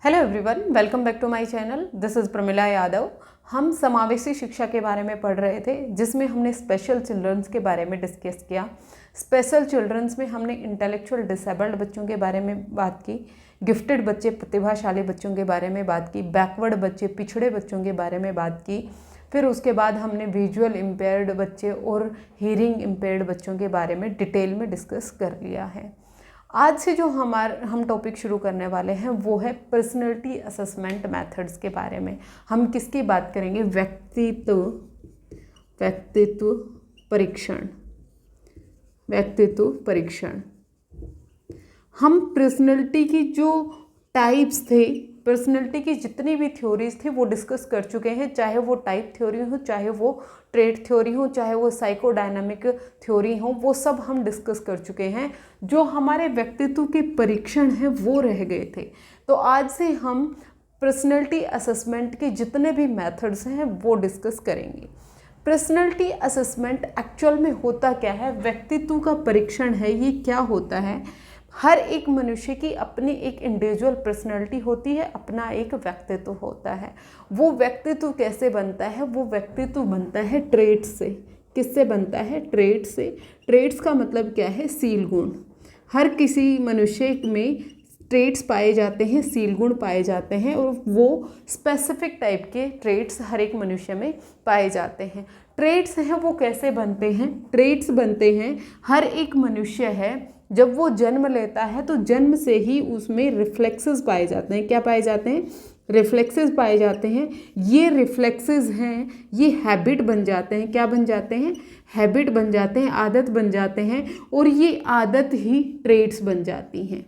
Hello everyone, welcome back to my channel. This is Pramila Yadav. हम समावेशी शिक्षा के बारे में पढ़ रहे थे, जिसमें हमने स्पेशल चिल्ड्रंस के बारे में डिस्कस किया। स्पेशल चिल्ड्रंस में हमने इंटेलेक्चुअल डिसेबल्ड बच्चों के बारे में बात की, गिफ्टेड बच्चे, प्रतिभाशाली बच्चों के बारे में बात की, बैकवर्ड बच्चे, पिछड़े बच्चों के बारे में बात की। फिर उसके बाद हमने विजुअल इम्पेयर्ड बच्चे और हियरिंग इम्पेयर्ड बच्चों के बारे में डिटेल में डिस्कस कर लिया है। आज से जो हम टॉपिक शुरू करने वाले हैं वो है पर्सनैलिटी असेसमेंट मेथड्स के बारे में। हम किसकी बात करेंगे? व्यक्तित्व परीक्षण। हम पर्सनैलिटी की जो टाइप्स थे, पर्सनैलिटी की जितनी भी थ्योरीज थी वो डिस्कस कर चुके हैं, चाहे वो टाइप थ्योरी हो, चाहे वो ट्रेट थ्योरी हो, चाहे वो साइकोडायनामिक थ्योरी हो, वो सब हम डिस्कस कर चुके हैं। जो हमारे व्यक्तित्व के परीक्षण हैं वो रह गए थे। तो आज से हम पर्सनैलिटी असेसमेंट के जितने भी मेथड्स हैं वो डिस्कस करेंगे। पर्सनैलिटी असेसमेंट एक्चुअल में होता क्या है? व्यक्तित्व का परीक्षण है। ये क्या होता है? हर एक मनुष्य की अपनी एक इंडिविजुअल पर्सनैलिटी होती है, अपना एक व्यक्तित्व होता है। वो व्यक्तित्व कैसे बनता है? वो व्यक्तित्व बनता है ट्रेट्स से। किससे बनता है? ट्रेट्स से। ट्रेट्स का मतलब क्या है? सील गुण। हर किसी मनुष्य में ट्रेट्स पाए जाते हैं, सील गुण पाए जाते हैं, और वो स्पेसिफिक टाइप के ट्रेट्स हर एक मनुष्य में पाए जाते हैं। ट्रेट्स हैं वो कैसे बनते हैं? ट्रेट्स बनते हैं, हर एक मनुष्य है जब वो जन्म लेता है तो जन्म से ही उसमें रिफ्लेक्सेस पाए जाते हैं। क्या पाए जाते हैं? रिफ्लेक्सेस पाए जाते हैं। ये रिफ्लेक्सेस हैं, ये हैबिट बन जाते हैं। क्या बन जाते हैं? हैबिट बन जाते हैं, आदत बन जाते हैं, और ये आदत ही ट्रेट्स बन जाती हैं।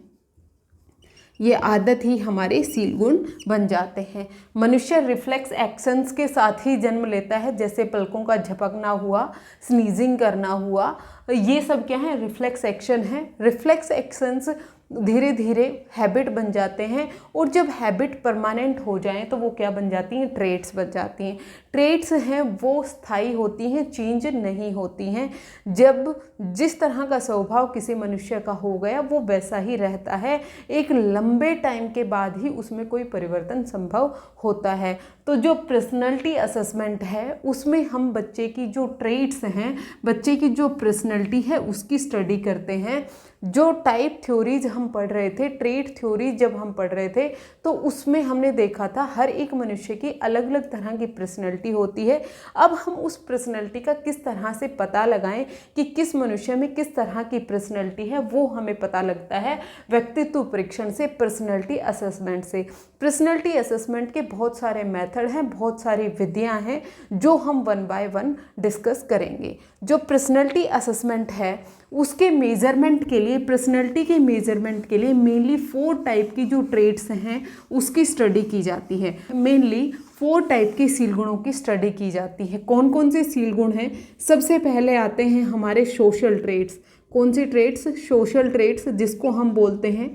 ये आदत ही हमारे सील गुण बन जाते हैं। मनुष्य रिफ्लेक्स एक्शंस के साथ ही जन्म लेता है, जैसे पलकों का झपकना हुआ, स्नीजिंग करना हुआ, ये सब क्या है? रिफ्लेक्स एक्शन है। रिफ्लेक्स एक्शंस धीरे धीरे हैबिट बन जाते हैं, और जब हैबिट परमानेंट हो जाएं तो वो क्या बन जाती हैं? ट्रेट्स बन जाती हैं। ट्रेट्स हैं वो स्थायी होती हैं, चेंज नहीं होती हैं। जब जिस तरह का स्वभाव किसी मनुष्य का हो गया वो वैसा ही रहता है, एक लंबे टाइम के बाद ही उसमें कोई परिवर्तन संभव होता है। तो जो पर्सनैलिटी असेसमेंट है उसमें हम बच्चे की जो ट्रेट्स हैं, बच्चे की जो पर्सनैलिटी है उसकी स्टडी करते हैं। जो टाइप थ्योरीज हम पढ़ रहे थे, ट्रेट थ्योरी जब हम पढ़ रहे थे, तो उसमें हमने देखा था हर एक मनुष्य की अलग अलग तरह की पर्सनैलिटी होती है। अब हम उस पर्सनैलिटी का किस तरह से पता लगाएं कि किस मनुष्य में किस तरह की पर्सनैलिटी है, वो हमें पता लगता है व्यक्तित्व परीक्षण से, पर्सनैलिटी असेसमेंट से। पर्सनैलिटी असेसमेंट के बहुत सारे मेथड हैं, बहुत सारी विधियां हैं, जो हम वन बाय वन डिस्कस करेंगे। जो पर्सनैलिटी असेसमेंट है उसके मेजरमेंट के लिए, पर्सनैलिटी के मेजरमेंट के लिए मेनली 4 टाइप की जो ट्रेट्स हैं उसकी स्टडी की जाती है। मेनली 4 टाइप के सील गुणों की स्टडी की जाती है। कौन कौन से सील गुण हैं? सबसे पहले आते हैं हमारे सोशल ट्रेट्स। कौन से ट्रेट्स? सोशल ट्रेट्स, जिसको हम बोलते हैं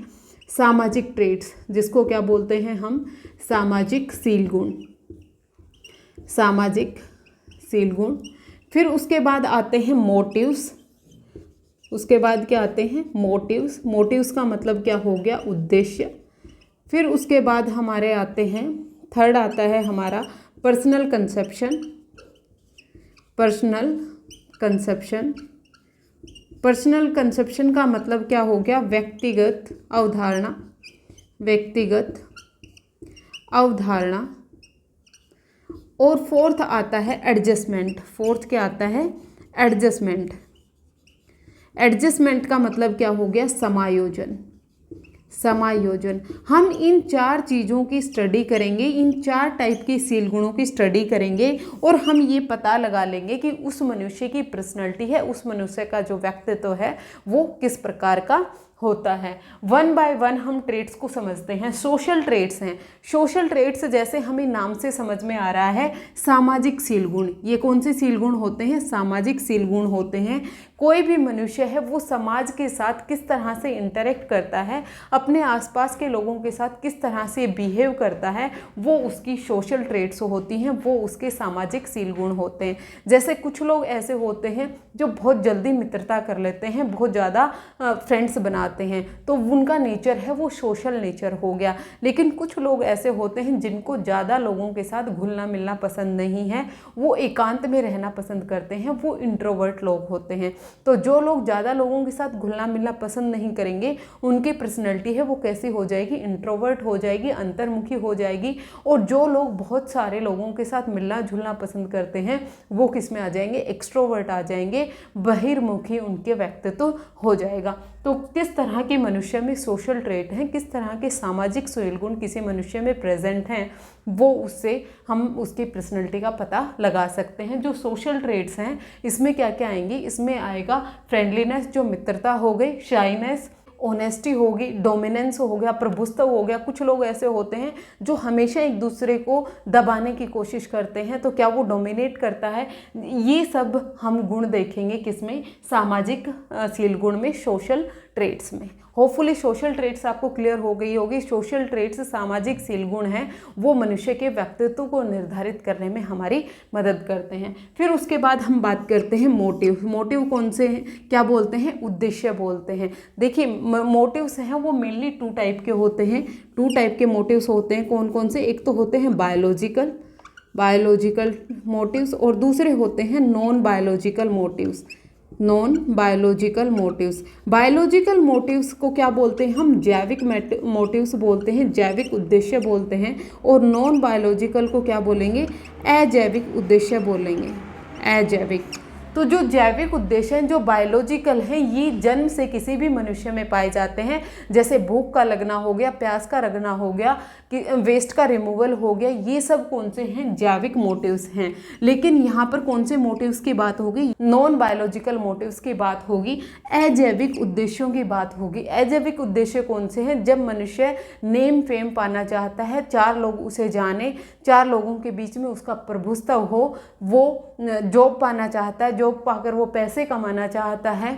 सामाजिक ट्रेट्स। जिसको क्या बोलते हैं हम? सामाजिक सील गुण। सामाजिक सील गुण। फिर उसके बाद आते हैं मोटिव्स। उसके बाद क्या आते हैं? मोटिव्स। मोटिव्स का मतलब क्या हो गया? उद्देश्य। फिर उसके बाद हमारे आते हैं, थर्ड आता है हमारा personal conception. Personal conception. Personal conception का मतलब क्या हो गया? व्यक्तिगत अवधारणा। व्यक्तिगत अवधारणा। और फोर्थ आता है एडजस्टमेंट। फोर्थ क्या आता है? एडजस्टमेंट। एडजस्टमेंट का मतलब क्या हो गया? समायोजन। समायोजन। हम इन 4 चीज़ों की स्टडी करेंगे, इन 4 टाइप के सील गुणों की स्टडी करेंगे, और हम ये पता लगा लेंगे कि उस मनुष्य की पर्सनैलिटी है, उस मनुष्य का जो व्यक्तित्व है वो किस प्रकार का होता है। वन बाय वन हम ट्रेट्स को समझते हैं। सोशल ट्रेट्स हैं। सोशल ट्रेट्स जैसे हमें नाम से समझ में आ रहा है, सामाजिक सील गुण। ये कौन से सील गुण होते हैं? सामाजिक सील गुण होते हैं। कोई भी मनुष्य है वो समाज के साथ किस तरह से इंटरेक्ट करता है, अपने आसपास के लोगों के साथ किस तरह से बिहेव करता है, वो उसकी सोशल ट्रेट्स होती हैं, वो उसके सामाजिक सील गुण होते हैं। जैसे कुछ लोग ऐसे होते हैं जो बहुत जल्दी मित्रता कर लेते हैं, बहुत ज़्यादा फ्रेंड्स बना आते हैं, तो उनका नेचर है वो सोशल नेचर हो गया। लेकिन कुछ लोग ऐसे होते हैं जिनको ज़्यादा लोगों के साथ घुलना मिलना पसंद नहीं है, वो एकांत में रहना पसंद करते हैं, वो इंट्रोवर्ट लोग होते हैं। तो जो लोग ज़्यादा लोगों के साथ घुलना मिलना पसंद नहीं करेंगे, उनकी पर्सनैलिटी है वो कैसी हो जाएगी, इंट्रोवर्ट हो जाएगी, अंतर्मुखी हो जाएगी। और जो लोग बहुत सारे लोगों के साथ मिलना जुलना पसंद करते हैं, वो किस में आ जाएंगे, एक्सट्रोवर्ट आ जाएंगे, बहिर्मुखी उनके व्यक्तित्व हो जाएगा। तो किस तरह के मनुष्य में सोशल ट्रेट हैं, किस तरह के सामाजिक सुशील गुण किसी मनुष्य में प्रेजेंट हैं, वो उससे हम उसकी पर्सनैलिटी का पता लगा सकते हैं। जो सोशल ट्रेट्स हैं इसमें क्या क्या आएंगी, इसमें आएगा फ्रेंडलीनेस, जो मित्रता हो गई, शाइनेस, ऑनेस्टी होगी, डोमिनेंस हो गया, प्रभुत्व हो गया। कुछ लोग ऐसे होते हैं जो हमेशा एक दूसरे को दबाने की कोशिश करते हैं, तो क्या वो डोमिनेट करता है। ये सब हम गुण देखेंगे किसमें, सामाजिक शील गुण में, सोशल ट्रेट्स में। होपफुली सोशल ट्रेट्स आपको क्लियर हो गई होगी। सोशल ट्रेट्स सामाजिक शील गुण हैं, वो मनुष्य के व्यक्तित्व को निर्धारित करने में हमारी मदद करते हैं। फिर उसके बाद हम बात करते हैं मोटिव। मोटिव कौन से हैं, क्या बोलते हैं, उद्देश्य बोलते हैं। देखिए मोटिव्स हैं वो मेनली 2 टाइप के होते हैं। 2 टाइप के मोटिव्स होते हैं, कौन कौन से, एक तो होते हैं बायोलॉजिकल मोटिव्स, और दूसरे होते हैं non biological motives. Non biological motives, biological motives को क्या बोलते हैं हम, जैविक मोटिव्स बोलते हैं, जैविक उद्देश्य बोलते हैं। और नॉन बायोलॉजिकल को क्या बोलेंगे, अजैविक उद्देश्य बोलेंगे, अजैविक। तो जो जैविक उद्देश्य हैं, जो बायोलॉजिकल हैं, ये जन्म से किसी भी मनुष्य में पाए जाते हैं। जैसे भूख का लगना हो गया, प्यास का लगना हो गया, कि वेस्ट का रिमूवल हो गया, ये सब कौन से हैं, जैविक मोटिव्स हैं। लेकिन यहाँ पर कौन से मोटिव्स की बात होगी, नॉन बायोलॉजिकल मोटिव्स की बात होगी, अजैविक उद्देश्यों की बात होगी। अजैविक उद्देश्य कौन से हैं, जब मनुष्य नेम फेम पाना चाहता है, 4 लोग उसे जाने, 4 लोगों के बीच में उसका प्रभुत्व हो, वो जॉब पाना चाहता है, जॉब पाकर वो पैसे कमाना चाहता है,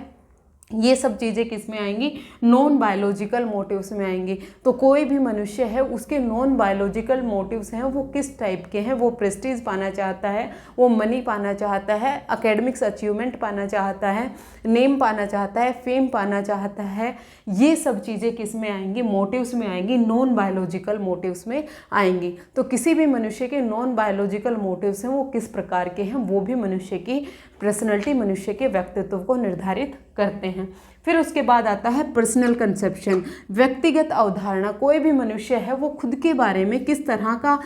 ये सब चीज़ें किस में आएंगी, नॉन बायोलॉजिकल मोटिव्स में आएंगी। तो कोई भी मनुष्य है उसके नॉन बायोलॉजिकल मोटिव्स हैं, वो किस टाइप के हैं, वो प्रेस्टीज पाना चाहता है, वो मनी पाना चाहता है, एकेडमिक्स अचीवमेंट पाना चाहता है, नेम पाना चाहता है, फेम पाना चाहता है, ये सब चीज़ें किस में आएंगी, मोटिव्स में आएंगी, नॉन बायोलॉजिकल मोटिव्स में आएंगी। तो किसी भी मनुष्य के नॉन बायोलॉजिकल मोटिव्स हैं वो किस प्रकार के हैं, वो भी मनुष्य की पर्सनैलिटी, मनुष्य के व्यक्तित्व को निर्धारित करते हैं। फिर उसके बाद आता है पर्सनल कंसेप्शन, व्यक्तिगत अवधारणा। कोई भी मनुष्य है वो खुद के बारे में किस तरह का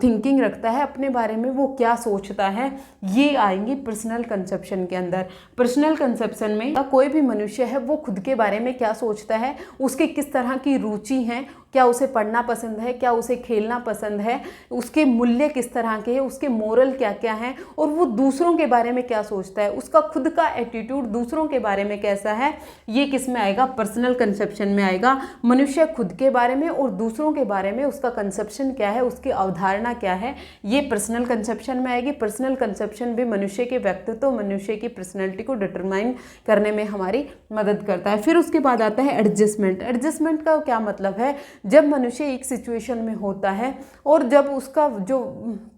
थिंकिंग रखता है, अपने बारे में वो क्या सोचता है, ये आएंगी पर्सनल कंसेप्शन के अंदर। पर्सनल कंसेप्शन में कोई भी मनुष्य है वो खुद के बारे में क्या सोचता है, उसके किस तरह की रुचि हैं, क्या उसे पढ़ना पसंद है, क्या उसे खेलना पसंद है, उसके मूल्य किस तरह के हैं, उसके मोरल क्या क्या हैं, और वो दूसरों के बारे में क्या सोचता है, उसका खुद का एटीट्यूड दूसरों के बारे में कैसा है, ये किस में आएगा, पर्सनल कंसेप्शन में आएगा। मनुष्य खुद के बारे में और दूसरों के बारे में उसका कंसेप्शन क्या है, उसकी अवधारणा क्या है, ये पर्सनल कंसेप्शन में आएगी। पर्सनल कंसेप्शन भी मनुष्य के व्यक्तित्व, मनुष्य की पर्सनैलिटी को डिटरमाइन करने में हमारी मदद करता है। फिर उसके बाद आता है एडजस्टमेंट। एडजस्टमेंट का क्या मतलब है, जब मनुष्य एक सिचुएशन में होता है और जब उसका जो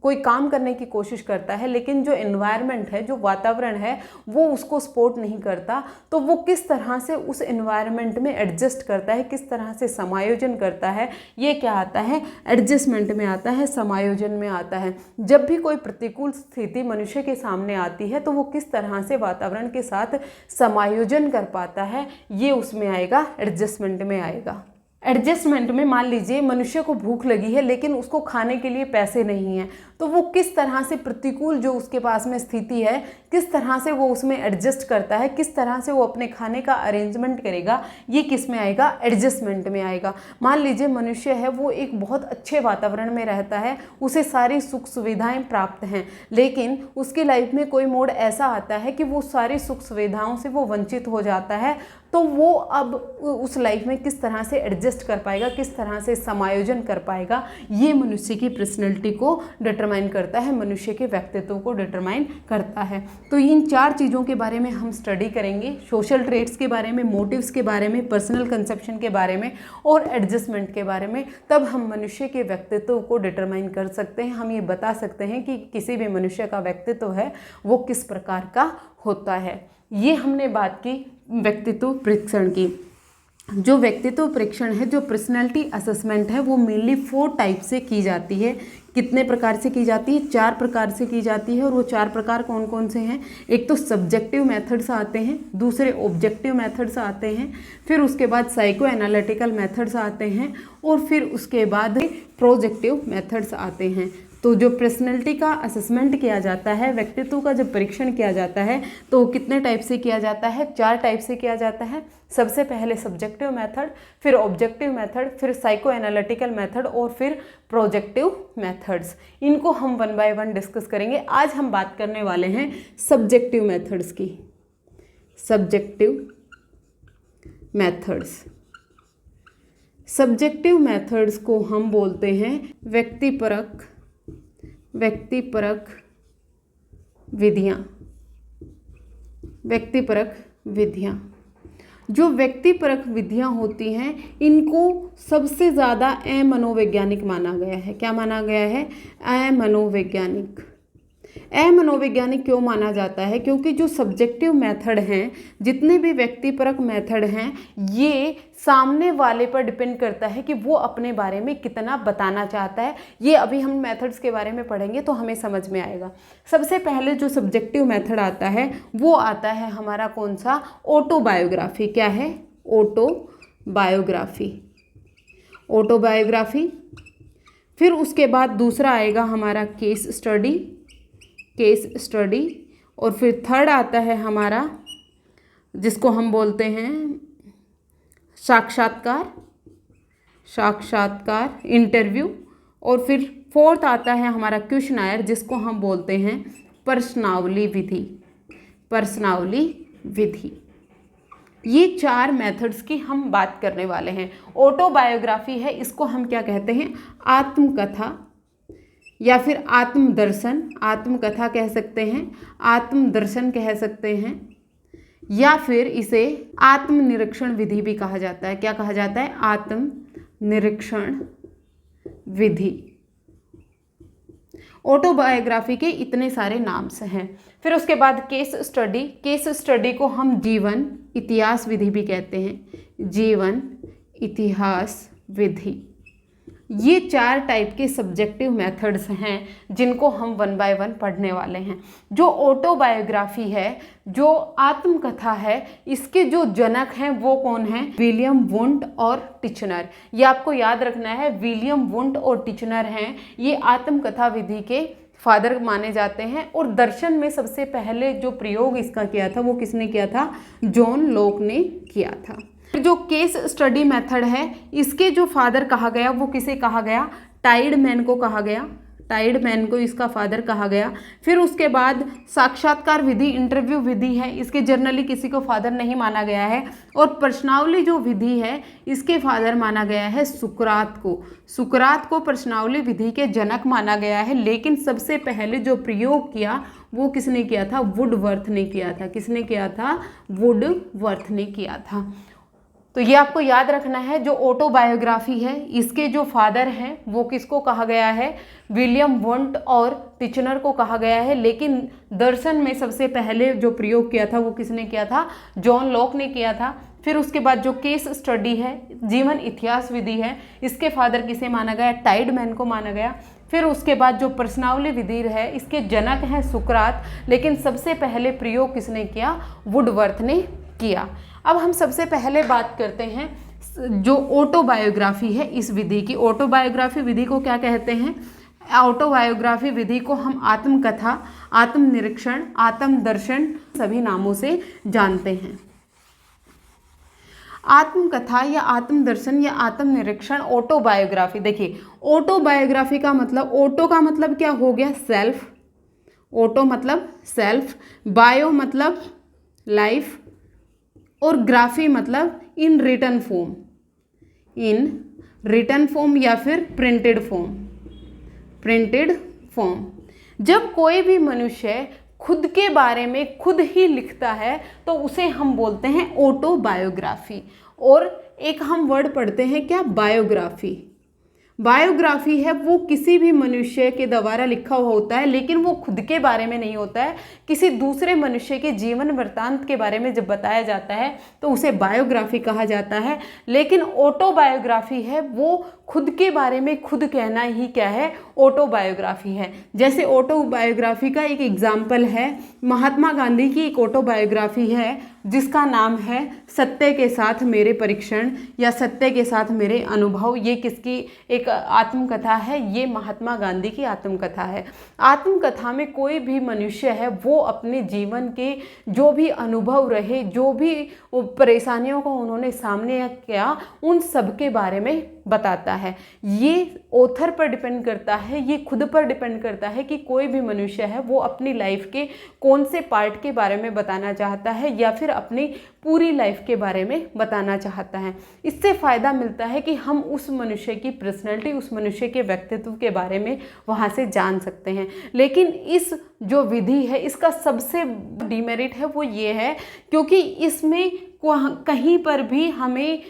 कोई काम करने की कोशिश करता है, लेकिन जो एनवायरनमेंट है, जो वातावरण है, वो उसको सपोर्ट नहीं करता, तो वो किस तरह से उस एनवायरनमेंट में एडजस्ट करता है, किस तरह से समायोजन करता है, ये क्या आता है, एडजस्टमेंट में आता है, समायोजन में आता है। जब भी कोई प्रतिकूल स्थिति मनुष्य के सामने आती है तो वो किस तरह से वातावरण के साथ समायोजन कर पाता है, ये उसमें आएगा, एडजस्टमेंट में आएगा। एडजस्टमेंट में मान लीजिए मनुष्य को भूख लगी है लेकिन उसको खाने के लिए पैसे नहीं हैं, तो वो किस तरह से प्रतिकूल जो उसके पास में स्थिति है, किस तरह से वो उसमें एडजस्ट करता है, किस तरह से वो अपने खाने का अरेंजमेंट करेगा, ये किस में आएगा, एडजस्टमेंट में आएगा। मान लीजिए मनुष्य है वो एक बहुत अच्छे वातावरण में रहता है, उसे सारी सुख सुविधाएं प्राप्त हैं, लेकिन उसकी लाइफ में कोई मोड़ ऐसा आता है कि वो सारी सुख सुविधाओं से वो वंचित हो जाता है, तो वो अब उस लाइफ में किस तरह से एडजस्ट कर पाएगा, किस तरह से समायोजन कर पाएगा, ये मनुष्य की पर्सनैलिटी को डिटरमाइन करता है, मनुष्य के व्यक्तित्व को डिटरमाइन करता है। तो इन 4 चीज़ों के बारे में हम स्टडी करेंगे, सोशल ट्रेट्स के बारे में, मोटिव्स के बारे में, पर्सनल कंसेप्शन के बारे में और एडजस्टमेंट के बारे में। तब हम मनुष्य के व्यक्तित्व को डिटरमाइन कर सकते हैं, हम ये बता सकते हैं कि किसी भी मनुष्य का व्यक्तित्व है वो किस प्रकार का होता है। ये हमने बात की व्यक्तित्व परीक्षण की। जो व्यक्तित्व परीक्षण है, जो पर्सनैलिटी असेसमेंट है, वो मेनली 4 टाइप से की जाती है। कितने प्रकार से की जाती है? 4 प्रकार से की जाती है। और वो 4 प्रकार कौन कौन से हैं? एक तो सब्जेक्टिव मेथड्स आते हैं, दूसरे ऑब्जेक्टिव मेथड्स आते हैं, फिर उसके बाद साइको एनालिटिकल मेथड्स आते हैं, और फिर उसके बाद प्रोजेक्टिव मेथड्स आते हैं। तो जो पर्सनैलिटी का असेसमेंट किया जाता है, व्यक्तित्व का जब परीक्षण किया जाता है, तो कितने टाइप से किया जाता है? 4 टाइप से किया जाता है। सबसे पहले सब्जेक्टिव मेथड, फिर ऑब्जेक्टिव मेथड, फिर साइको एनालिटिकल मेथड, और फिर प्रोजेक्टिव मेथड्स। इनको हम 1 बाय 1 डिस्कस करेंगे। आज हम बात करने वाले हैं सब्जेक्टिव मेथड्स की। सब्जेक्टिव मेथड्स, सब्जेक्टिव मेथड्स को हम बोलते हैं व्यक्तिपरक विधियाँ। व्यक्तिपरक विधियाँ, जो व्यक्तिपरक विधियाँ होती हैं, इनको सबसे ज़्यादा अमनोवैज्ञानिक माना गया है। क्या माना गया है? अमनोवैज्ञानिक। अमनोवैज्ञानिक क्यों माना जाता है? क्योंकि जो सब्जेक्टिव मेथड हैं, जितने भी व्यक्तिपरक मेथड हैं, ये सामने वाले पर डिपेंड करता है कि वो अपने बारे में कितना बताना चाहता है। ये अभी हम मेथड्स के बारे में पढ़ेंगे तो हमें समझ में आएगा। सबसे पहले जो सब्जेक्टिव मेथड आता है, वो आता है हमारा कौन सा? ऑटोबायोग्राफी। क्या है? ऑटोबायोग्राफी। ऑटोबायोग्राफी। फिर उसके बाद दूसरा आएगा हमारा केस स्टडी, और फिर थर्ड आता है हमारा, जिसको हम बोलते हैं साक्षात्कार, इंटरव्यू, और फिर फोर्थ आता है हमारा क्वेश्चनायर, जिसको हम बोलते हैं प्रश्नावली विधि। ये 4 मेथड्स की हम बात करने वाले हैं। ऑटोबायोग्राफी है, इसको हम क्या कहते हैं? आत्मकथा या फिर आत्मदर्शन। आत्मकथा कह सकते हैं, आत्मदर्शन कह सकते हैं, या फिर इसे आत्मनिरीक्षण विधि भी कहा जाता है। क्या कहा जाता है? आत्मनिरीक्षण विधि। ऑटोबायोग्राफी के इतने सारे नाम्स हैं। फिर उसके बाद केस स्टडी को हम जीवन इतिहास विधि भी कहते हैं। जीवन इतिहास विधि। ये 4 टाइप के सब्जेक्टिव मेथड्स हैं, जिनको हम 1 बाय 1 पढ़ने वाले हैं। जो ऑटोबायोग्राफी है, जो आत्मकथा है, इसके जो जनक हैं वो कौन हैं? विलियम वुंट और टिचनर। ये आपको याद रखना है, विलियम वुंट और टिचनर हैं, ये आत्मकथा विधि के फादर माने जाते हैं। और दर्शन में सबसे पहले जो प्रयोग इसका किया था, वो किसने किया था? जॉन लॉक ने किया था। जो केस स्टडी मेथड है, इसके जो फादर कहा गया, वो किसे कहा गया? टाइडमैन को कहा गया। टाइडमैन को इसका फादर कहा गया। फिर उसके बाद साक्षात्कार विधि, इंटरव्यू विधि है, इसके जनरली किसी को फादर नहीं माना गया है। और प्रश्नावली जो विधि है, इसके फादर माना गया है सुकरात को। सुकरात को प्रश्नावली विधि के जनक माना गया है। लेकिन सबसे पहले जो प्रयोग किया, वो किसने किया था? वुडवर्थ ने किया था। किसने किया था? वुडवर्थ ने किया था। तो ये आपको याद रखना है। जो ऑटोबायोग्राफी है, इसके जो फादर हैं, वो किसको कहा गया है? विलियम वुंट और टिचनर को कहा गया है। लेकिन दर्शन में सबसे पहले जो प्रयोग किया था, वो किसने किया था? जॉन लॉक ने किया था। फिर उसके बाद जो केस स्टडी है, जीवन इतिहास विधि है, इसके फादर किसे माना गया? टाइडमैन को माना गया। फिर उसके बाद जो प्रश्नावली विधि है, इसके जनक हैं सुकरात, लेकिन सबसे पहले प्रयोग किसने किया? वुडवर्थ ने किया। अब हम सबसे पहले बात करते हैं जो ऑटोबायोग्राफी है इस विधि की। ऑटोबायोग्राफी विधि को क्या कहते हैं? ऑटोबायोग्राफी विधि को हम आत्मकथा, आत्मनिरीक्षण, आत्मदर्शन सभी नामों से जानते हैं। आत्मकथा या आत्मदर्शन या आत्मनिरीक्षण, ऑटोबायोग्राफी। देखिए, ऑटोबायोग्राफी का मतलब, ऑटो का मतलब क्या हो गया? सेल्फ। ऑटो मतलब सेल्फ, बायो मतलब लाइफ, और ग्राफी मतलब इन रिटन फॉर्म या फिर प्रिंटेड फॉर्म। जब कोई भी मनुष्य खुद के बारे में खुद ही लिखता है, तो उसे हम बोलते हैं ऑटोबायोग्राफी। और एक हम वर्ड पढ़ते हैं क्या? बायोग्राफी। बायोग्राफी है वो किसी भी मनुष्य के द्वारा लिखा हुआ होता है, लेकिन वो खुद के बारे में नहीं होता है, किसी दूसरे मनुष्य के जीवन वृत्तांत के बारे में जब बताया जाता है तो उसे बायोग्राफी कहा जाता है। लेकिन ऑटोबायोग्राफी है वो खुद के बारे में खुद कहना ही क्या है, ऑटोबायोग्राफी है। जैसे ऑटोबायोग्राफी का एक एग्जाम्पल है, महात्मा गांधी की एक ऑटोबायोग्राफी है जिसका नाम है सत्य के साथ मेरे परीक्षण या सत्य के साथ मेरे अनुभव। ये किसकी एक आत्मकथा है? ये महात्मा गांधी की आत्मकथा है। आत्मकथा में कोई भी मनुष्य है वो अपने जीवन के जो भी अनुभव रहे, जो भी परेशानियों को उन्होंने सामने किया, उन सब के बारे में बताता है। ये ऑथर पर डिपेंड करता है, ये खुद पर डिपेंड करता है कि कोई भी मनुष्य है वो अपनी लाइफ के कौन से पार्ट के बारे में बताना चाहता है या फिर अपनी पूरी लाइफ के बारे में बताना चाहता है। इससे फ़ायदा मिलता है कि हम उस मनुष्य की पर्सनैलिटी, उस मनुष्य के व्यक्तित्व के बारे में वहाँ से जान सकते हैं। लेकिन इस जो विधि है इसका सबसे डिमेरिट है वो ये है क्योंकि इसमें कहीं पर भी हमें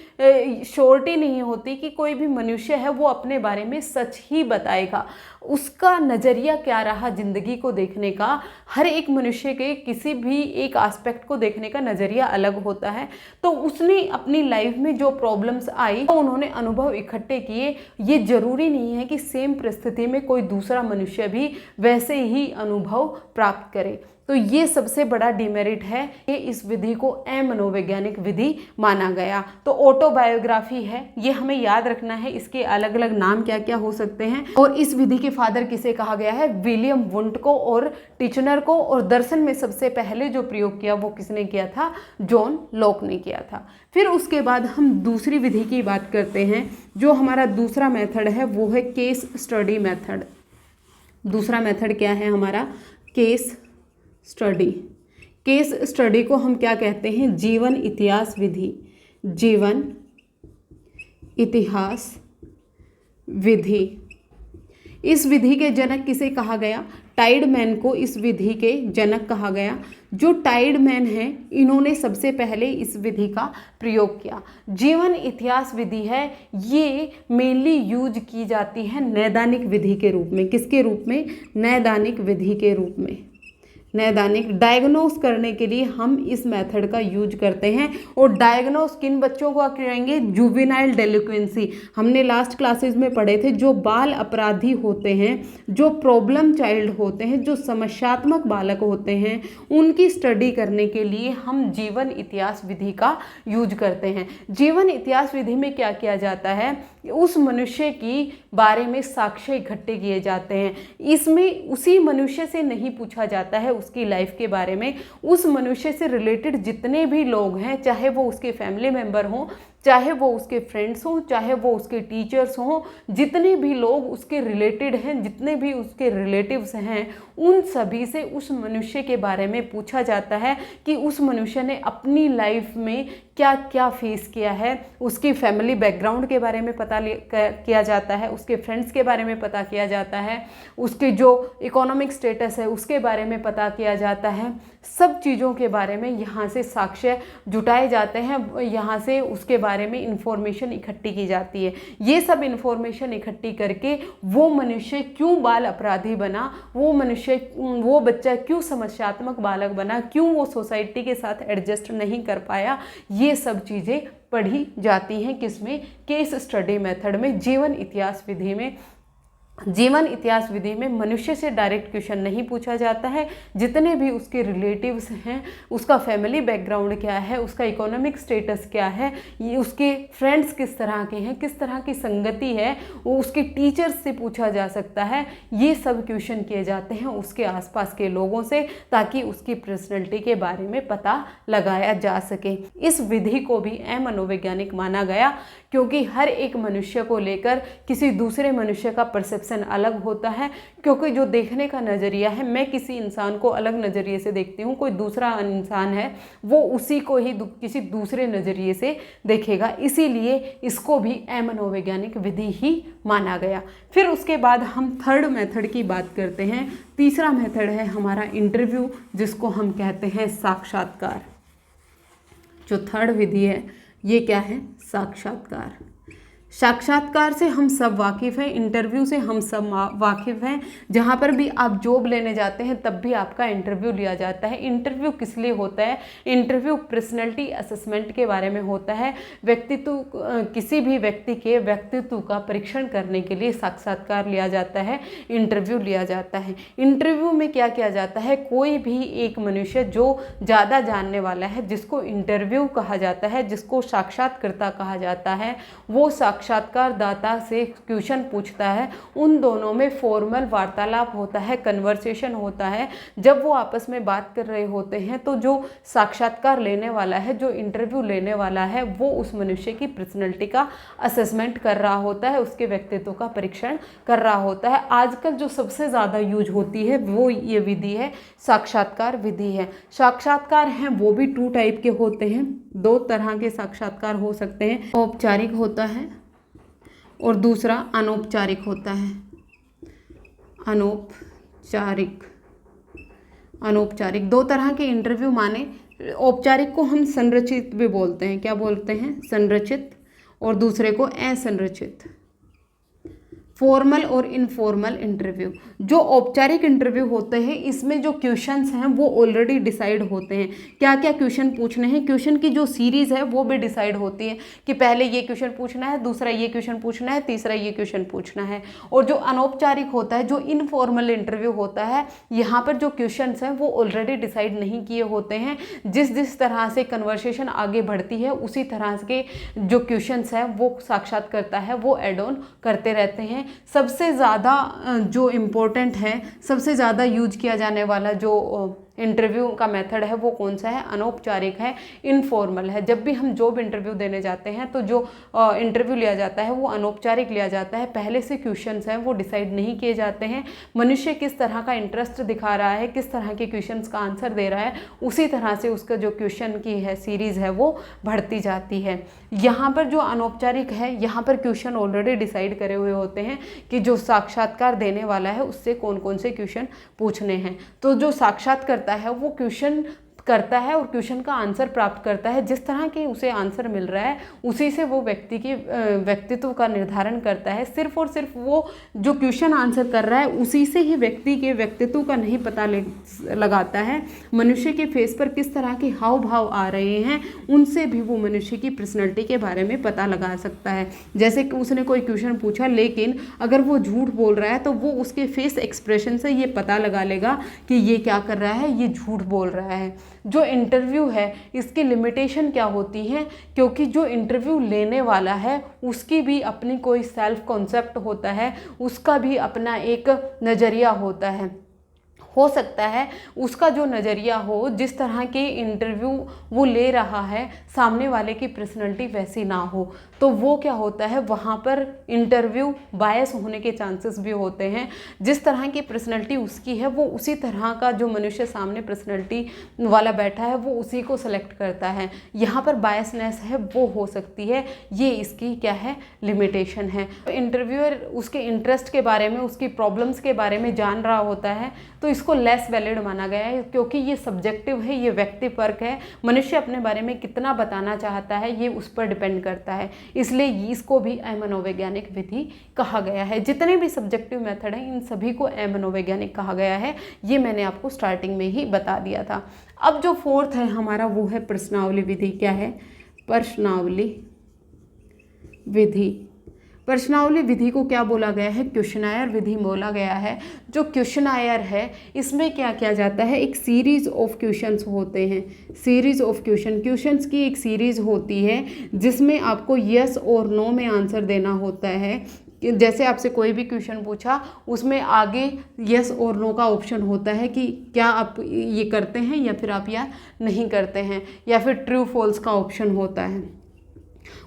श्योरिटी नहीं होती कि कोई भी मनुष्य है वो अपने बारे में सच ही बताएगा। उसका नज़रिया क्या रहा ज़िंदगी को देखने का, हर एक मनुष्य के किसी भी एक एस्पेक्ट को देखने का नज़रिया अलग होता है। तो उसने अपनी लाइफ में जो प्रॉब्लम्स आई तो उन्होंने अनुभव इकट्ठे किए। ये ज़रूरी नहीं है कि सेम परिस्थिति में कोई दूसरा मनुष्य भी वैसे ही अनुभव प्राप्त करे। तो ये सबसे बड़ा डिमेरिट है कि इस विधि को अमनोवैज्ञानिक विधि माना गया। तो ऑटोबायोग्राफी है, ये हमें याद रखना है, इसके अलग अलग नाम क्या क्या हो सकते हैं। और इस विधि के फादर किसे कहा गया है? विलियम वुंट को और टिचनर को। और दर्शन में सबसे पहले जो प्रयोग किया वो किसने किया था? जॉन लॉक ने किया था। फिर उसके बाद हम दूसरी विधि की बात करते हैं। जो हमारा दूसरा मेथड है वो है केस स्टडी मेथड। दूसरा मेथड क्या है हमारा? Case study. केस स्टडी को हम क्या कहते हैं? जीवन इतिहास विधि। जीवन इतिहास विधि। इस विधि के जनक किसे कहा गया? टाइडमैन को इस विधि के जनक कहा गया। जो टाइडमैन हैं इन्होंने सबसे पहले इस विधि का प्रयोग किया। जीवन इतिहास विधि है, ये मेनली यूज की जाती है नैदानिक विधि के रूप में। किसके रूप में? नैदानिक विधि के रूप में। नैदानिक डायग्नोस करने के लिए हम इस मेथड का यूज करते हैं। और डायग्नोस किन बच्चों को करेंगे? जुवेनाइल डेलिक्वेंसी। हमने लास्ट क्लासेस में पढ़े थे, जो बाल अपराधी होते हैं, जो प्रॉब्लम चाइल्ड होते हैं, जो समस्यात्मक बालक होते हैं, उनकी स्टडी करने के लिए हम जीवन इतिहास विधि का यूज करते हैं। जीवन इतिहास विधि में क्या किया जाता है? उस मनुष्य की बारे में साक्ष्य इकट्ठे किए जाते हैं। इसमें उसी मनुष्य से नहीं पूछा जाता है उसकी लाइफ के बारे में, उस मनुष्य से रिलेटेड जितने भी लोग हैं, चाहे वो उसके फैमिली मेम्बर हों, चाहे वो उसके फ्रेंड्स हों, चाहे वो उसके टीचर्स हों, जितने भी लोग उसके रिलेटेड हैं, जितने भी उसके रिलेटिव्स हैं, उन सभी से उस मनुष्य के बारे में पूछा जाता है कि उस मनुष्य ने अपनी लाइफ में क्या क्या फेस किया है। उसकी फैमिली बैकग्राउंड के बारे में पता किया जाता है, उसके फ्रेंड्स के बारे में पता किया जाता है, उसके जो इकोनॉमिक स्टेटस है उसके बारे में पता किया जाता है। सब चीज़ों के बारे में यहाँ से साक्ष्य जुटाए जाते हैं, यहाँ से उसके बारे में इंफॉर्मेशन इकट्ठी की जाती है। ये सब इंफॉर्मेशन इकट्ठी करके वो मनुष्य क्यों बाल अपराधी बना, वो बच्चा क्यों समस्यात्मक बालक बना, क्यों वो सोसाइटी के साथ एडजस्ट नहीं कर पाया, ये सब चीज़ें पढ़ी जाती हैं। किसमें? केस स्टडी मेथड में, जीवन इतिहास विधि में। जीवन इतिहास विधि में मनुष्य से डायरेक्ट क्वेश्चन नहीं पूछा जाता है, जितने भी उसके रिलेटिव्स हैं, उसका फैमिली बैकग्राउंड क्या है, उसका इकोनॉमिक स्टेटस क्या है, ये उसके फ्रेंड्स किस तरह के हैं, किस तरह की संगति है, वो उसके टीचर्स से पूछा जा सकता है। ये सब क्वेश्चन किए जाते हैं उसके आसपास के लोगों से, ताकि उसकी पर्सनैलिटी के बारे में पता लगाया जा सके। इस विधि को भी अमनोवैज्ञानिक माना गया क्योंकि हर एक मनुष्य को लेकर किसी दूसरे मनुष्य का परसेप्शन अलग होता है। क्योंकि जो देखने का नज़रिया है, मैं किसी इंसान को अलग नज़रिए से देखती हूँ, कोई दूसरा इंसान है वो उसी को ही किसी दूसरे नज़रिए से देखेगा, इसीलिए इसको भी अमनोवैज्ञानिक विधि ही माना गया। फिर उसके बाद हम थर्ड मेथड की बात करते हैं। तीसरा मेथड है हमारा इंटरव्यू, जिसको हम कहते हैं साक्षात्कार। जो थर्ड विधि है ये क्या है? साक्षात्कार। साक्षात्कार से हम सब वाकिफ़ हैं, इंटरव्यू से हम सब वाकिफ़ हैं। जहाँ पर भी आप जॉब लेने जाते हैं तब भी आपका इंटरव्यू लिया जाता है। इंटरव्यू किस लिए होता है? इंटरव्यू पर्सनैलिटी असेसमेंट के बारे में होता है। व्यक्तित्व, किसी भी व्यक्ति के व्यक्तित्व का परीक्षण करने के लिए साक्षात्कार लिया जाता है, इंटरव्यू लिया जाता है। इंटरव्यू में क्या किया जाता है? कोई भी एक मनुष्य जो ज़्यादा जानने वाला है, जिसको इंटरव्यू कहा जाता है, जिसको साक्षात्कारकर्ता कहा जाता है, वो साक्षात्कारदाता से क्वेश्चन पूछता है। उन दोनों में फॉर्मल वार्तालाप होता है, कन्वर्सेशन होता है। जब वो आपस में बात कर रहे होते हैं तो जो साक्षात्कार लेने वाला है, जो इंटरव्यू लेने वाला है, वो उस मनुष्य की पर्सनैलिटी का असेसमेंट कर रहा होता है, उसके व्यक्तित्व का परीक्षण कर रहा होता है। आजकल जो सबसे ज़्यादा यूज होती है वो ये विधि है, साक्षात्कार विधि है। साक्षात्कार हैं वो भी 2 टाइप के होते हैं, 2 तरह के साक्षात्कार हो सकते हैं। औपचारिक होता है और दूसरा अनौपचारिक होता है। अनौपचारिक 2 तरह के इंटरव्यू माने। औपचारिक को हम संरचित भी बोलते हैं। क्या बोलते हैं? संरचित। और दूसरे को असंरचित। फॉर्मल और इनफॉर्मल इंटरव्यू। जो औपचारिक इंटरव्यू होते हैं इसमें जो क्वेश्चंस हैं वो ऑलरेडी डिसाइड होते हैं, क्या क्या क्वेश्चन पूछने हैं। क्वेश्चन की जो सीरीज है वो भी डिसाइड होती है कि पहले ये क्वेश्चन पूछना है, दूसरा ये क्वेश्चन पूछना है, तीसरा ये क्वेश्चन पूछना है। और जो अनौपचारिक होता है, जो इनफॉर्मल इंटरव्यू होता है, यहाँ पर जो क्वेश्चंस हैं वो ऑलरेडी डिसाइड नहीं किए होते हैं। जिस तरह से कन्वर्सेशन आगे बढ़ती है उसी तरह के जो क्वेश्चंस हैं वो साक्षात्कारकर्ता है वो एड ऑन करते रहते हैं। सबसे ज़्यादा जो इम्पोर्टेंट है, सबसे ज़्यादा यूज किया जाने वाला जो इंटरव्यू का मेथड है वो कौन सा है? अनौपचारिक है, इनफॉर्मल है। जब भी हम जॉब इंटरव्यू देने जाते हैं तो जो इंटरव्यू लिया जाता है वो अनौपचारिक लिया जाता है। पहले से क्वेश्चंस हैं वो डिसाइड नहीं किए जाते हैं। मनुष्य किस तरह का इंटरेस्ट दिखा रहा है, किस तरह के क्वेश्चंस का आंसर दे रहा है, उसी तरह से उसका जो क्वेश्चन की है सीरीज़ है वो बढ़ती जाती है। यहाँ पर जो अनौपचारिक है, यहाँ पर क्वेश्चन ऑलरेडी डिसाइड करे हुए होते हैं कि जो साक्षात्कार देने वाला है उससे कौन कौन से क्वेश्चन पूछने हैं। तो जो साक्षात्कार है वो क्वेश्चन करता है और क्वेश्चन का आंसर प्राप्त करता है। जिस तरह के उसे आंसर मिल रहा है उसी से वो व्यक्ति की व्यक्तित्व का निर्धारण करता है। सिर्फ और सिर्फ वो जो क्वेश्चन आंसर कर रहा है उसी से ही व्यक्ति के व्यक्तित्व का नहीं पता लगाता है। मनुष्य के फेस पर किस तरह के हाव भाव आ रहे हैं उनसे भी वो मनुष्य की पर्सनैलिटी के बारे में पता लगा सकता है। जैसे कि उसने कोई क्वेश्चन पूछा लेकिन अगर वो झूठ बोल रहा है तो वो उसके फेस एक्सप्रेशन से ये पता लगा लेगा कि ये क्या कर रहा है, ये झूठ बोल रहा है। जो इंटरव्यू है इसकी लिमिटेशन क्या होती है? क्योंकि जो इंटरव्यू लेने वाला है उसकी भी अपनी कोई सेल्फ कॉन्सेप्ट होता है, उसका भी अपना एक नज़रिया होता है। हो सकता है उसका जो नज़रिया हो, जिस तरह के इंटरव्यू वो ले रहा है सामने वाले की पर्सनैलिटी वैसी ना हो, तो वो क्या होता है वहाँ पर इंटरव्यू बायस होने के चांसेस भी होते हैं। जिस तरह की पर्सनैलिटी उसकी है वो उसी तरह का जो मनुष्य सामने पर्सनैलिटी वाला बैठा है वो उसी को सेलेक्ट करता है। यहाँ पर बायसनेस है वो हो सकती है, ये इसकी क्या है? लिमिटेशन है। इंटरव्यूअर उसके इंटरेस्ट के बारे में, उसकी प्रॉब्लम्स के बारे में जान रहा होता है तो इसको लेस वैलिड माना गया है, क्योंकि ये सब्जेक्टिव है, ये व्यक्तिपरक है। मनुष्य अपने बारे में कितना बताना चाहता है ये उस पर डिपेंड करता है, इसलिए इसको भी अमनोवैज्ञानिक विधि कहा गया है। जितने भी सब्जेक्टिव मेथड हैं इन सभी को अमनोवैज्ञानिक कहा गया है, ये मैंने आपको स्टार्टिंग में ही बता दिया था। अब जो फोर्थ है हमारा वो है प्रश्नावली विधि। क्या है? प्रश्नावली विधि। प्रश्नावली विधि को क्या बोला गया है? क्वेश्चनायर विधि बोला गया है। जो क्वेश्चनायर है इसमें क्या किया जाता है? एक सीरीज ऑफ क्वेश्चंस होते हैं, सीरीज ऑफ क्वेश्चंस की एक सीरीज होती है जिसमें आपको यस और नो में आंसर देना होता है। जैसे आपसे कोई भी क्वेश्चन पूछा उसमें आगे यस और नो का ऑप्शन होता है कि क्या आप ये करते हैं या फिर आप या नहीं करते हैं, या फिर ट्रू फॉल्स का ऑप्शन होता है।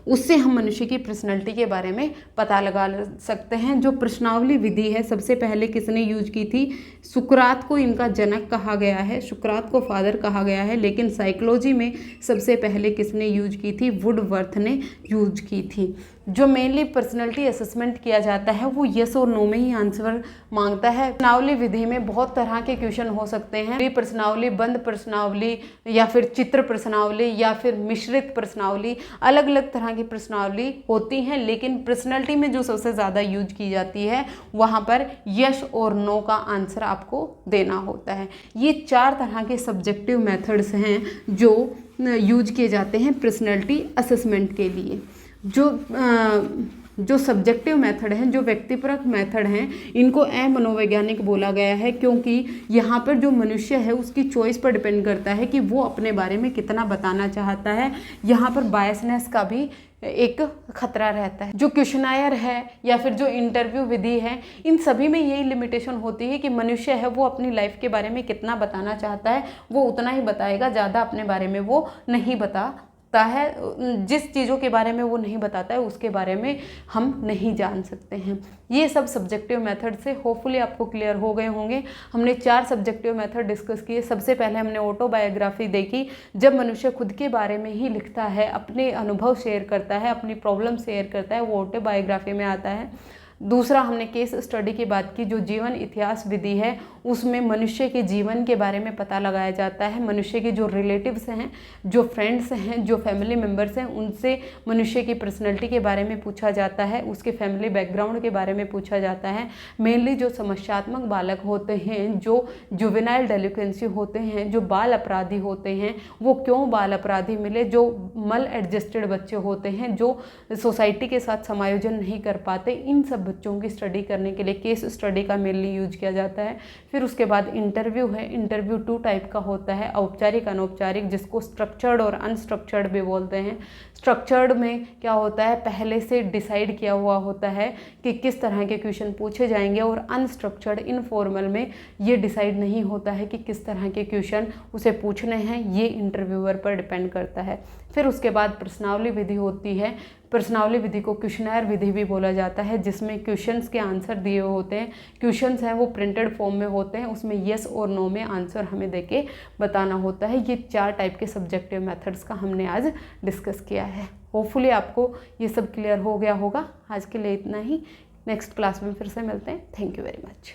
उससे हम मनुष्य की पर्सनैलिटी के बारे में पता लगा सकते हैं। जो प्रश्नावली विधि है सबसे पहले किसने यूज की थी? सुकरात को इनका जनक कहा गया है, सुकरात को फादर कहा गया है। लेकिन साइकोलॉजी में सबसे पहले किसने यूज की थी? वुडवर्थ ने यूज की थी। जो मेनली पर्सनैलिटी असेसमेंट किया जाता है वो यस और नो में ही आंसर मांगता है। प्रश्नावली विधि में बहुत तरह के क्वेश्चन हो सकते हैं, खुली प्रश्नावली, बंद प्रश्नावली, या फिर चित्र प्रश्नावली, या फिर मिश्रित प्रश्नावली, अलग अलग तरह की प्रश्नावली होती हैं। लेकिन पर्सनैलिटी में जो सबसे ज़्यादा यूज की जाती है वहाँ पर यस और नो का आंसर आपको देना होता है। ये 4 तरह के सब्जेक्टिव मेथड्स हैं जो यूज किए जाते हैं पर्सनैलिटी असेसमेंट के लिए। जो सब्जेक्टिव मेथड हैं, जो व्यक्तिपरक मेथड हैं, इनको अमनोवैज्ञानिक बोला गया है, क्योंकि यहाँ पर जो मनुष्य है उसकी चॉइस पर डिपेंड करता है कि वो अपने बारे में कितना बताना चाहता है। यहाँ पर बायसनेस का भी एक खतरा रहता है। जो क्वेश्चनायर है या फिर जो इंटरव्यू विधि है, इन सभी में यही लिमिटेशन होती है कि मनुष्य है वो अपनी लाइफ के बारे में कितना बताना चाहता है, वो उतना ही बताएगा, ज़्यादा अपने बारे में वो नहीं बताता है। जिस चीज़ों के बारे में वो नहीं बताता है उसके बारे में हम नहीं जान सकते हैं। ये सब सब्जेक्टिव मेथड से होपफुली आपको क्लियर हो गए होंगे। हमने 4 सब्जेक्टिव मेथड डिस्कस किए। सबसे पहले हमने ऑटोबायोग्राफी देखी, जब मनुष्य खुद के बारे में ही लिखता है, अपने अनुभव शेयर करता है, अपनी प्रॉब्लम शेयर करता है, वो ऑटोबायोग्राफी में आता है। दूसरा हमने केस स्टडी की बात की, जो जीवन इतिहास विधि है उसमें मनुष्य के जीवन के बारे में पता लगाया जाता है। मनुष्य के जो रिलेटिव्स हैं, जो फ्रेंड्स हैं, जो फैमिली मेम्बर्स हैं, उनसे मनुष्य की पर्सनैलिटी के बारे में पूछा जाता है, उसके फैमिली बैकग्राउंड के बारे में पूछा जाता है। मेनली जो समस्यात्मक बालक होते हैं, जो जुवेनाइल डेलिक्वेंसी होते हैं, जो बाल अपराधी होते हैं, वो क्यों बाल अपराधी मिले, जो मल एडजस्टेड बच्चे होते हैं, जो सोसाइटी के साथ समायोजन नहीं कर पाते, इन सब बच्चों की स्टडी करने के लिए केस स्टडी का मेनली यूज किया जाता है। फिर उसके बाद इंटरव्यू है। इंटरव्यू 2 टाइप का होता है, औपचारिक, अनौपचारिक, जिसको स्ट्रक्चर्ड और अनस्ट्रक्चर्ड भी बोलते हैं। स्ट्रक्चर्ड में क्या होता है, पहले से डिसाइड किया हुआ होता है कि किस तरह के क्वेश्चन पूछे जाएंगे, और अनस्ट्रक्चर्ड इनफॉर्मल में ये डिसाइड नहीं होता है कि किस तरह के क्वेश्चन उसे पूछने हैं, ये इंटरव्यूअर पर डिपेंड करता है। फिर उसके बाद प्रश्नावली विधि होती है। प्रश्नावली विधि को क्वेश्चनायर विधि भी बोला जाता है, जिसमें क्वेश्चंस के आंसर दिए होते हैं। क्वेश्चंस हैं वो प्रिंटेड फॉर्म में होते हैं, उसमें येस और नो में आंसर हमें देके बताना होता है। ये 4 टाइप के सब्जेक्टिव मेथड्स का हमने आज डिस्कस किया है। होपफुली आपको ये सब क्लियर हो गया होगा। आज के लिए इतना ही, नेक्स्ट क्लास में फिर से मिलते हैं। Thank you very much.